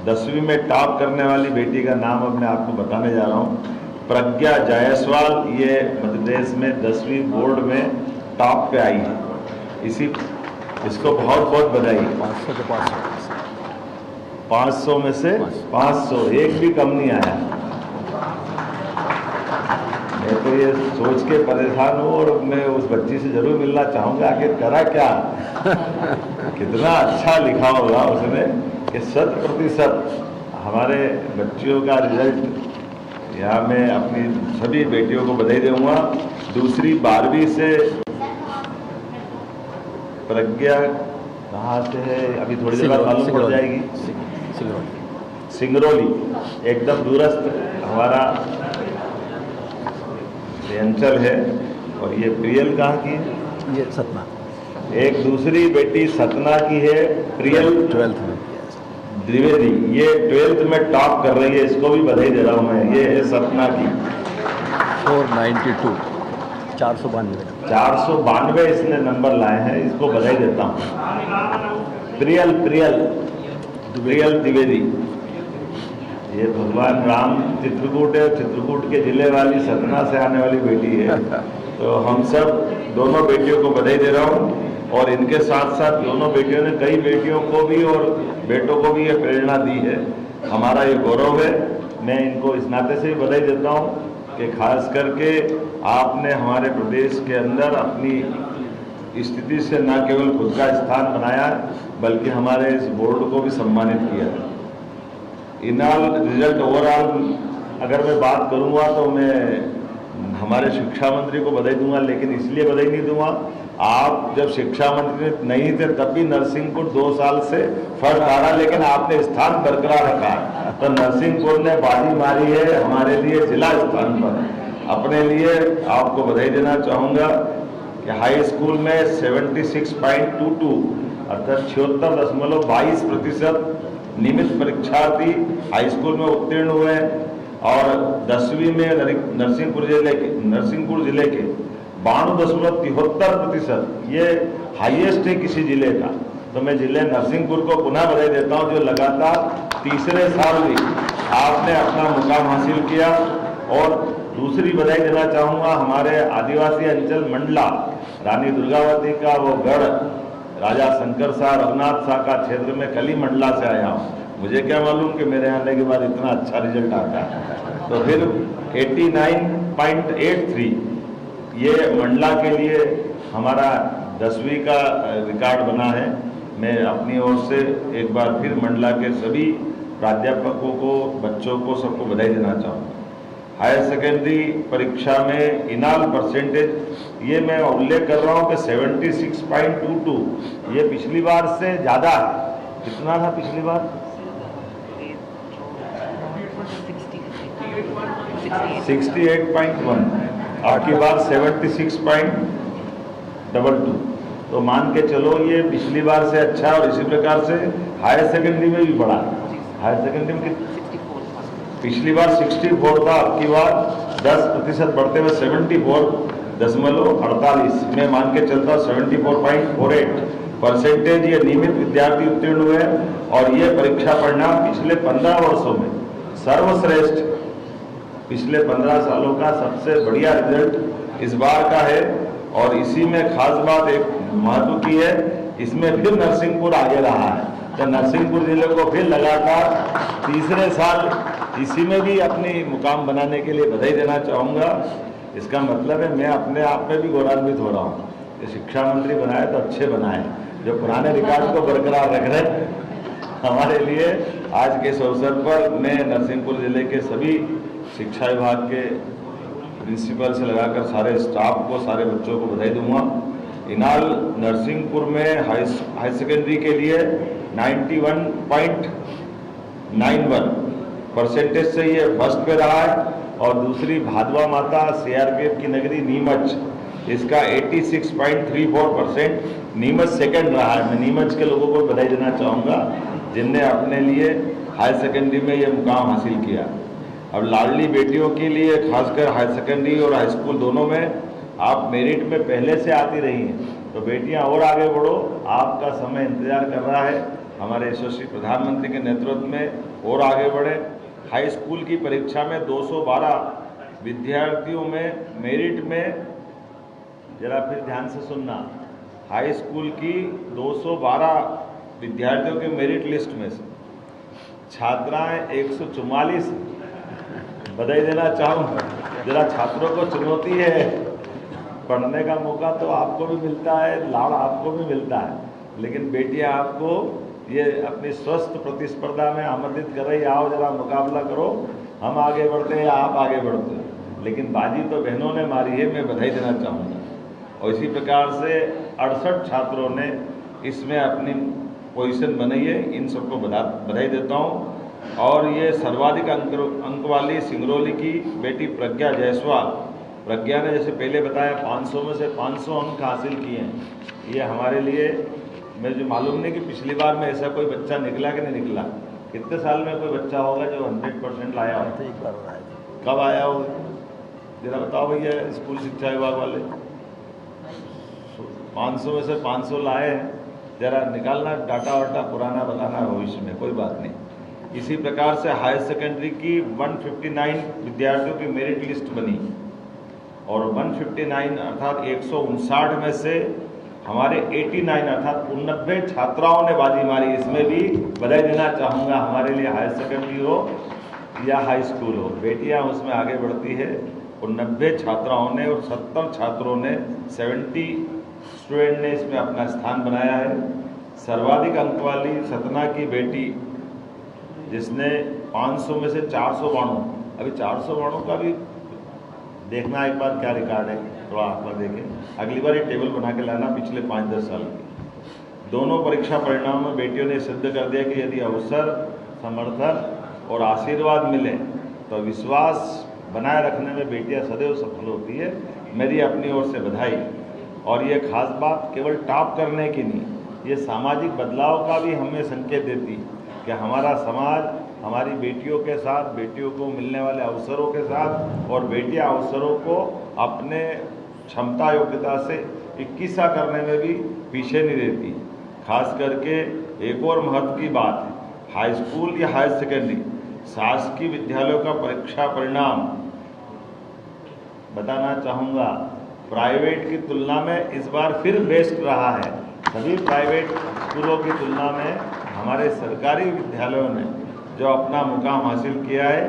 10वीं में टॉप करने वाली बेटी का नाम अब मैं आपको बताने जा रहा हूँ। प्रज्ञा जायसवाल, ये मध्य प्रदेश में 10वीं बोर्ड में टॉप पे आई है। इसको बहुत बहुत बधाई। 500 में से 500, एक भी कम नहीं आया। मैं तो ये सोच के परेशान हूँ और मैं उस बच्ची से जरूर मिलना चाहूँगा। आखिर करा क्या, कितना अच्छा लिखा होगा उसने कि 100% हमारे बच्चियों का रिजल्ट। यहाँ मैं अपनी सभी बेटियों को बधाई दूंगा। दूसरी 12वीं से प्रज्ञा कहाँ से है अभी थोड़ी देर बाद मालूम पड़ जाएगी। सिंगरौली, एकदम दूरस्थ हमारा अंचल है। और ये प्रियल कहाँ की है? ये सतना। एक दूसरी बेटी सतना की है, प्रियल 12th में द्विवेदी, ये 12th में टॉप कर रही है। इसको भी बधाई दे रहा हूँ मैं। ये है सतना की। 492 492 इसने नंबर लाए हैं। इसको बधाई देता हूँ। प्रियल द्विवेदी, ये भगवान राम चित्रकूट है, चित्रकूट के जिले वाली सतना से आने वाली बेटी है। तो हम सब दोनों बेटियों को बधाई दे रहा हूँ। और इनके साथ साथ दोनों बेटियों ने कई बेटियों को भी और बेटों को भी ये प्रेरणा दी है। हमारा ये गौरव है। मैं इनको इस नाते से भी बधाई देता हूँ कि खास करके आपने हमारे प्रदेश के अंदर अपनी स्थिति से न केवल खुद का स्थान बनाया बल्कि हमारे इस बोर्ड को भी सम्मानित किया है। इनाल रिजल्ट ओवरऑल अगर मैं बात करूँगा तो मैं हमारे शिक्षा मंत्री को बधाई दूंगा, लेकिन इसलिए बधाई नहीं दूंगा, आप जब शिक्षा मंत्री नहीं थे तब भी नरसिंहपुर 2 साल से फर्स्ट आ रहा, लेकिन आपने स्थान बरकरार रखा। तो नरसिंहपुर ने बाजी मारी है हमारे लिए जिला स्थान पर। अपने लिए आपको बधाई देना चाहूँगा कि हाई स्कूल में 76.22 अर्थात 76.22% नियमित परीक्षार्थी हाई स्कूल में उत्तीर्ण हुए हैं। और 10वीं में नरसिंहपुर जिले के 92.73%, ये हाईएस्ट है किसी जिले का। तो मैं जिले नरसिंहपुर को पुनः बधाई देता हूं, जो लगातार तीसरे साल भी आपने अपना मुकाम हासिल किया। और दूसरी बधाई देना चाहूँगा हमारे आदिवासी अंचल मंडला रानी दुर्गावती का वो गढ़ राजा शंकर शाह रघुनाथ शाह का क्षेत्र में कली मंडला से आया हूँ। मुझे क्या मालूम कि मेरे आने के बाद इतना अच्छा रिजल्ट आता है। तो फिर 89.83 ये मंडला के लिए हमारा 10वीं का रिकॉर्ड बना है। मैं अपनी ओर से एक बार फिर मंडला के सभी प्राध्यापकों को, बच्चों को, सबको बधाई देना चाहूँगा। हायर सेकेंडरी परीक्षा में इनाल परसेंटेज ये मैं उल्लेख कर रहा हूँ कि 76.22, ये पिछली बार से ज़्यादा है। कितना था पिछली बार? 68.1, आपकी बार 76.22। तो मान के चलो ये पिछली बार से अच्छा। और इसी प्रकार से हायर सेकेंडरी में भी बढ़ा। हायर सेकेंडरी में पिछली बार 64 था, आपकी बार 10% बढ़ते हुए 74.48 में मान के चलता 74.48% ये नियमित विद्यार्थी उत्तीर्ण हुए। और ये परीक्षा परिणाम पिछले 15 वर्षों में सर्वश्रेष्ठ, पिछले 15 सालों का सबसे बढ़िया रिजल्ट इस बार का है। और इसी में खास बात एक महत्व की है, इसमें फिर नरसिंहपुर आगे रहा है। तो नरसिंहपुर जिले को फिर लगातार तीसरे साल इसी में भी अपनी मुकाम बनाने के लिए बधाई देना चाहूँगा। इसका मतलब है मैं अपने आप में भी गौरवान्वित हो रहा हूँ कि शिक्षा मंत्री बनाए तो अच्छे बनाए, जो पुराने रिकॉर्ड को बरकरार रख रहे हमारे लिए। आज के इस अवसर पर मैं नरसिंहपुर जिले के सभी शिक्षा विभाग के प्रिंसिपल से लगाकर सारे स्टाफ को, सारे बच्चों को बधाई दूंगा। इनाल नरसिंहपुर में हाई सेकेंडरी के लिए 91.91% से ये फर्स्ट पे रहा है। और दूसरी भादवा माता CRPF की नगरी नीमच, इसका 86.34%, नीमच सेकंड रहा है। मैं नीमच के लोगों को बधाई देना चाहूँगा जिनने अपने लिए हायर सेकेंडरी में ये मुकाम हासिल किया। अब लाडली बेटियों के लिए खासकर हायर सेकेंडरी और हाई स्कूल दोनों में आप मेरिट में पहले से आती रही हैं, तो बेटियां और आगे बढ़ो, आपका समय इंतजार कर रहा है। हमारे यशस्वी प्रधानमंत्री के नेतृत्व में और आगे बढ़े। हाई स्कूल की परीक्षा में 212 विद्यार्थियों में मेरिट में, जरा फिर ध्यान से सुनना, हाई स्कूल की 212 विद्यार्थियों के मेरिट लिस्ट में से छात्राएं 144, बधाई देना चाहूँगा। जरा छात्रों को चुनौती है, पढ़ने का मौका तो आपको भी मिलता है, लाड़ आपको भी मिलता है, लेकिन बेटियां आपको ये अपनी स्वस्थ प्रतिस्पर्धा में आमंत्रित कर रही, आओ जरा मुकाबला करो, हम आगे बढ़ते हैं या आप आगे बढ़ते हैं, लेकिन बाजी तो बहनों ने मारी है, मैं बधाई देना चाहूँगा। और इसी प्रकार से 68 छात्रों ने इसमें अपनी पोजीशन बनाई है, इन सबको बधाई देता हूँ। और ये सर्वाधिक अंक वाली सिंगरौली की बेटी प्रज्ञा जायसवाल, प्रज्ञा ने जैसे पहले बताया 500 में से 500 अंक हासिल किए हैं। ये हमारे लिए, मुझे मालूम नहीं कि पिछली बार में ऐसा कोई बच्चा निकला कि नहीं निकला। कितने साल में कोई बच्चा होगा जो 100% लाया हो? एक बार आया। कब आया हो जरा बताओ भैया, स्कूल शिक्षा विभाग वाले 500 में से 500 लाए हैं, जरा निकालना डाटा वाटा, पुराना बताना भविष्य में, कोई बात नहीं। इसी प्रकार से हायर सेकेंडरी की 159 विद्यार्थियों की मेरिट लिस्ट बनी और 159 अर्थात 159 में से हमारे 89 अर्थात 89 छात्राओं ने बाजी मारी। इसमें भी बधाई देना चाहूँगा। हमारे लिए हायर सेकेंडरी हो या हाई स्कूल हो, बेटियां उसमें आगे बढ़ती है। 89 छात्राओं ने और 70 छात्रों ने, 70 स्टूडेंट ने इसमें अपना स्थान बनाया है। सर्वाधिक अंक वाली सतना की बेटी जिसने 500 में से 492, अभी 492 का भी देखना एक बार क्या रिकॉर्ड है, थोड़ा आंकड़ा देखें, अगली बार ये टेबल बना के लाना पिछले 5-10 साल की। दोनों परीक्षा परिणाम में बेटियों ने सिद्ध कर दिया कि यदि अवसर, समर्थन और आशीर्वाद मिले तो विश्वास बनाए रखने में बेटियां सदैव सफल होती है। मेरी अपनी ओर से बधाई। और ये खास बात केवल टॉप करने की नहीं, ये सामाजिक बदलाव का भी हमें संकेत देती कि हमारा समाज हमारी बेटियों के साथ, बेटियों को मिलने वाले अवसरों के साथ, और बेटियां अवसरों को अपने क्षमता योग्यता से 21सा करने में भी पीछे नहीं रहती। खास करके एक और महत्व की बात है, हाई स्कूल या हायर सेकेंडरी शासकीय विद्यालयों का परीक्षा परिणाम बताना चाहूँगा, प्राइवेट की तुलना में इस बार फिर बेस्ट रहा है। सभी प्राइवेट स्कूलों की तुलना में हमारे सरकारी विद्यालयों ने जो अपना मुकाम हासिल किया है,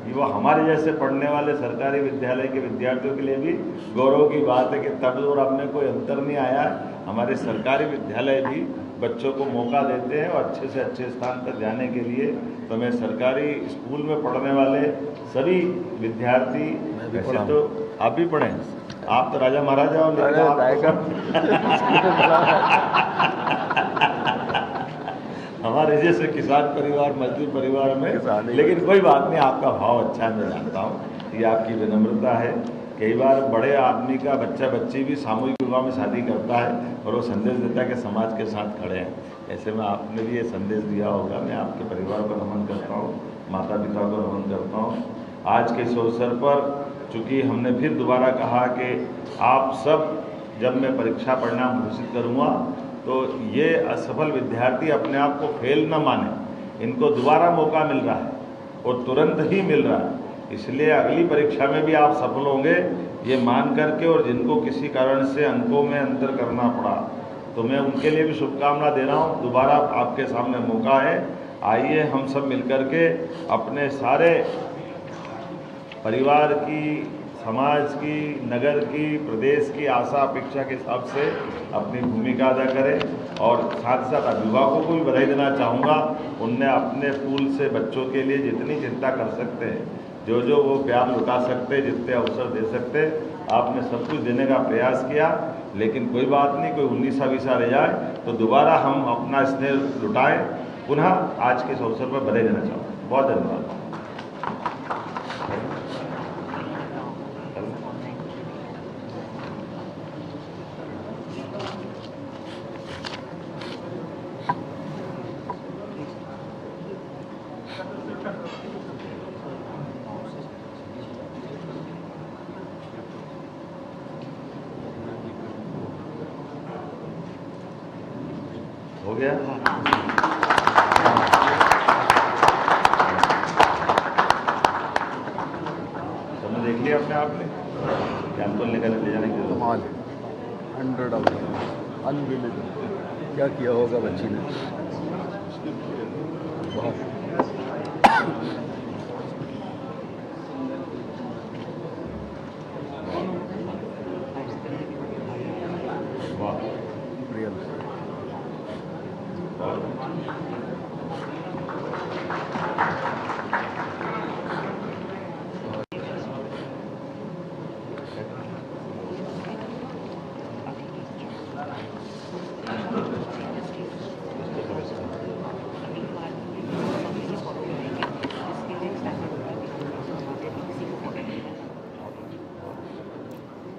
वो हमारे जैसे पढ़ने वाले सरकारी विद्यालय के विद्यार्थियों के लिए भी गौरव की बात है कि तब और अब में कोई अंतर नहीं आया। हमारे सरकारी विद्यालय भी बच्चों को मौका देते हैं और अच्छे से अच्छे स्थान पर जाने के लिए। तो मैं सरकारी स्कूल में पढ़ने वाले सभी विद्यार्थी, वैसे तो आप भी पढ़ें, आप तो राजा महाराजा हो, हमारे जैसे किसान परिवार, मजदूर परिवार में, लेकिन कोई बात नहीं, आपका भाव अच्छा है, मैं जानता हूँ, ये आपकी विनम्रता है। कई बार बड़े आदमी का बच्चा बच्ची भी सामूहिक विवाह में शादी करता है और वो संदेश देता है कि समाज के साथ खड़े हैं। ऐसे में आपने भी ये संदेश दिया होगा। मैं आपके परिवार को नमन करता हूँ, माता पिता को नमन करता हूँ। आज के इस अवसर पर चूँकि हमने फिर दोबारा कहा कि आप सब, जब मैं परीक्षा परिणाम घोषित करूँगा तो ये असफल विद्यार्थी अपने आप को फेल न माने, इनको दोबारा मौका मिल रहा है और तुरंत ही मिल रहा है। इसलिए अगली परीक्षा में भी आप सफल होंगे ये मान करके, और जिनको किसी कारण से अंकों में अंतर करना पड़ा तो मैं उनके लिए भी शुभकामना दे रहा हूँ। दोबारा आपके सामने मौका है, आइए हम सब मिलकर के अपने सारे परिवार की, समाज की, नगर की, प्रदेश की आशा अपेक्षा के हिसाब से अपनी भूमिका अदा करें। और साथ ही साथ अभिभावकों को भी बधाई देना चाहूँगा, उनने अपने स्कूल से बच्चों के लिए जितनी चिंता कर सकते हैं, जो जो वो प्यार लुटा सकते, जितने अवसर दे सकते, आपने सब कुछ देने का प्रयास किया। लेकिन कोई बात नहीं, कोई 19-20 रह जाए तो दोबारा हम अपना स्नेह लुटाएं। पुनः आज के इस अवसर पर बधाई देना चाहूँगा। बहुत धन्यवाद। हो गया। आपने हमको लेकर ले जाने की जरूरत? कमाल है, 100 अनबिलीवेबल। क्या किया होगा बच्ची ने, बहुत वाह, रियल।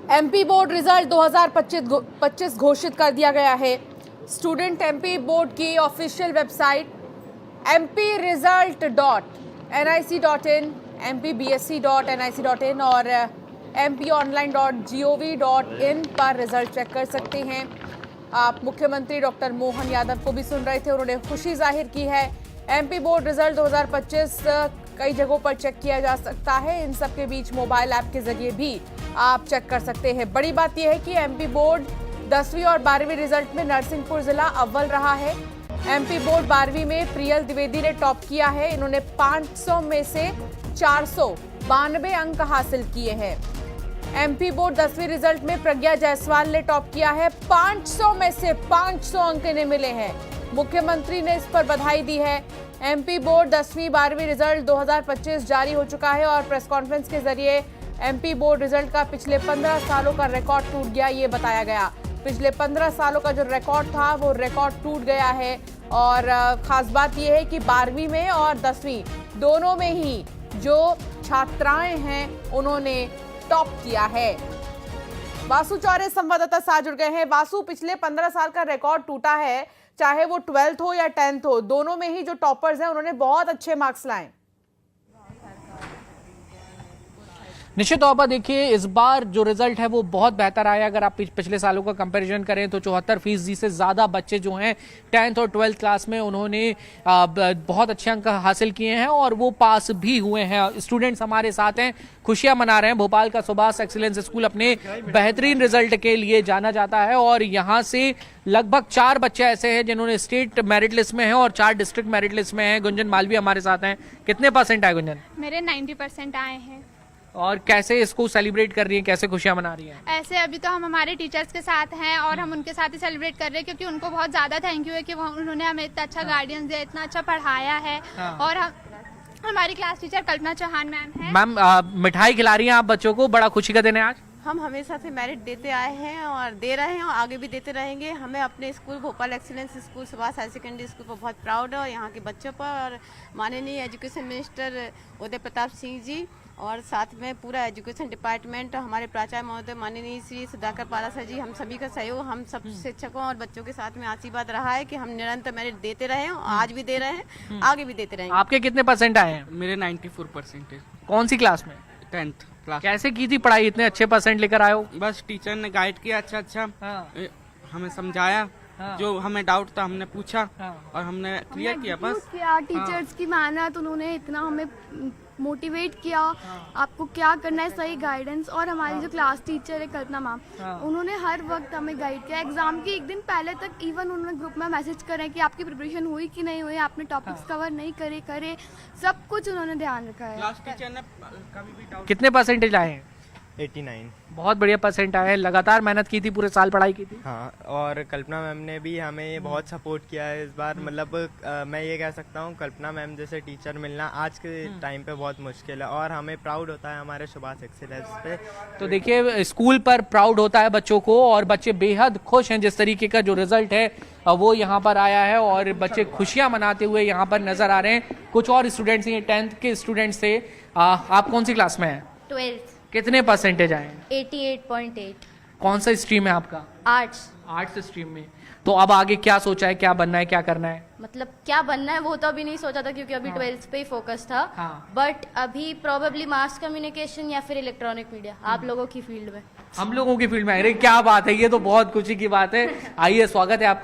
एमपी बोर्ड रिजल्ट 2025 घोषित कर दिया गया है। स्टूडेंट एमपी बोर्ड की ऑफिशियल वेबसाइट mpresults.nic.in, mpbsc.nic.in और mponline.gov.in पर रिजल्ट चेक कर सकते हैं। आप मुख्यमंत्री डॉक्टर मोहन यादव को भी सुन रहे थे, उन्होंने खुशी जाहिर की है। एमपी बोर्ड रिजल्ट 2025 कई जगहों पर चेक किया जा सकता है, इन सब के बीच मोबाइल ऐप के जरिए भी आप चेक कर सकते हैं। बड़ी बात यह है कि एमपी बोर्ड 10वीं और 12वीं रिजल्ट में नरसिंहपुर जिला अव्वल रहा है। एमपी बोर्ड 12वीं में प्रियल द्विवेदी ने टॉप किया है, इन्होंने 500 में से 492 अंक हासिल किए हैं। एमपी बोर्ड 10वीं रिजल्ट में प्रज्ञा जायसवाल ने टॉप किया है, 500 में से 500 अंक इन्हें मिले हैं। मुख्यमंत्री ने इस पर बधाई दी है। एमपी बोर्ड 10वीं 12वीं रिजल्ट 2025 जारी हो चुका है और प्रेस कॉन्फ्रेंस के जरिए एमपी बोर्ड रिजल्ट का पिछले 15 सालों का रिकॉर्ड टूट गया, ये बताया गया। पिछले 15 सालों का जो रिकॉर्ड था वो रिकॉर्ड टूट गया है और खास बात यह है कि 12वीं में और 10वीं दोनों में ही जो छात्राएं हैं उन्होंने टॉप किया है। वासु चौरे संवाददाता साथ जुड़ गए हैं। वासु, पिछले 15 साल का रिकॉर्ड टूटा है, चाहे वो 12th हो या 10th हो, दोनों में ही जो टॉपर्स हैं उन्होंने बहुत अच्छे मार्क्स लाए। निश्चित तौर पर देखिए, इस बार जो रिजल्ट है वो बहुत बेहतर आया। अगर आप पिछले सालों का कंपैरिजन करें तो 74% से ज़्यादा बच्चे जो हैं 10th और 12th क्लास में उन्होंने बहुत अच्छे अंक हासिल किए हैं और वो पास भी हुए हैं। स्टूडेंट्स हमारे साथ हैं, खुशियां मना रहे हैं। भोपाल का सुभाष एक्सीलेंस स्कूल अपने बेहतरीन रिजल्ट के लिए जाना जाता है और यहाँ से लगभग 4 बच्चे ऐसे हैं जिन्होंने स्टेट मेरिट लिस्ट में हैं और 4 डिस्ट्रिक्ट मेरिट लिस्ट में हैं। गुंजन मालवी हमारे साथ हैं। कितने % आए गुंजन? मेरे 90% आए हैं। और कैसे इसको सेलिब्रेट कर रही हैं, कैसे खुशियां मना रही हैं? ऐसे अभी तो हम हमारे टीचर्स के साथ हैं और हम उनके साथ ही सेलिब्रेट कर रहे हैं क्योंकि उनको बहुत ज़्यादा थैंक यू है कि उन्होंने हमें इतना अच्छा गाइडेंस दिया, इतना अच्छा पढ़ाया है। और हमारी क्लास टीचर कल्पना चौहान मैम है। मैम, मिठाई खिला रही हैं आप बच्चों को, बड़ा खुशी का दिन है आज। हम हमेशा से मेरिट देते आए हैं और दे रहे हैं और आगे भी देते रहेंगे। हमें अपने school Bhopal excellence school Subhash higher secondary school पर बहुत प्राउड है और यहाँ के बच्चों पर और माननीय एजुकेशन मिनिस्टर उदय प्रताप सिंह जी और साथ में पूरा एजुकेशन डिपार्टमेंट, हमारे प्राचार्य महोदय माननीय श्री सुधाकर पारासर जी, हम सभी का सहयोग, हम सब शिक्षकों और बच्चों के साथ में आशीर्वाद रहा है कि हम निरंतर मेरिट देते रहे और आज भी दे रहे हैं, आगे भी देते रहेंगे। आपके कितने % आए हैं? मेरे 94% है। कौन सी क्लास में? 10th class. कैसे की थी पढ़ाई, इतने अच्छे % लेकर आए हो? बस टीचर ने गाइड किया अच्छा हमें समझाया, जो हमें डाउट था हमने पूछा और हमने क्लियर किया। बस टीचर्स की मेहनत, उन्होंने इतना हमें मोटिवेट किया, आपको क्या करना है, सही गाइडेंस। और हमारी जो क्लास टीचर है कल्पना मैम, उन्होंने हर वक्त हमें गाइड किया। एग्जाम के एक दिन पहले तक इवन उन्होंने ग्रुप में मैसेज करें कि आपकी प्रिपरेशन हुई कि नहीं हुई, आपने टॉपिक्स कवर नहीं करे, सब कुछ उन्होंने ध्यान रखा है। क्लास टीचर ने कभी भी डाउट। कितने % आए हैं? 89। बहुत बढ़िया % आए हैं। लगातार मेहनत की थी, पूरे साल पढ़ाई की थी। हाँ, और कल्पना मैम ने भी हमें बहुत सपोर्ट किया है इस बार। मतलब मैं ये कह सकता हूँ कल्पना मैम जैसे टीचर मिलना आज के टाइम पे बहुत मुश्किल है और हमें प्राउड होता है हमारे सुभाष एक्सीलेंस पे। तो देखिए, स्कूल पर प्राउड होता है बच्चों को और बच्चे बेहद खुश हैं जिस तरीके का जो रिजल्ट है वो यहाँ पर आया है और बच्चे खुशियाँ मनाते हुए यहाँ पर नजर आ रहे हैं। कुछ और स्टूडेंट्स हैं, 10th के स्टूडेंट्स थे। आप कौन सी क्लास में हैं? 12th। कितने % आए? 88.8। कौन सा स्ट्रीम है आपका? आर्ट्स स्ट्रीम में। तो अब आगे क्या सोचा है, क्या बनना है, क्या करना है? मतलब क्या बनना है वो तो अभी नहीं सोचा था क्योंकि अभी 12th पे ही फोकस था। बट अभी प्रोबेबली मास कम्युनिकेशन या फिर इलेक्ट्रॉनिक मीडिया, आप लोगों की फील्ड में। हम लोगों की फील्ड में। अरे क्या बात है, ये तो बहुत खुशी की बात है। आइए, स्वागत है आपका।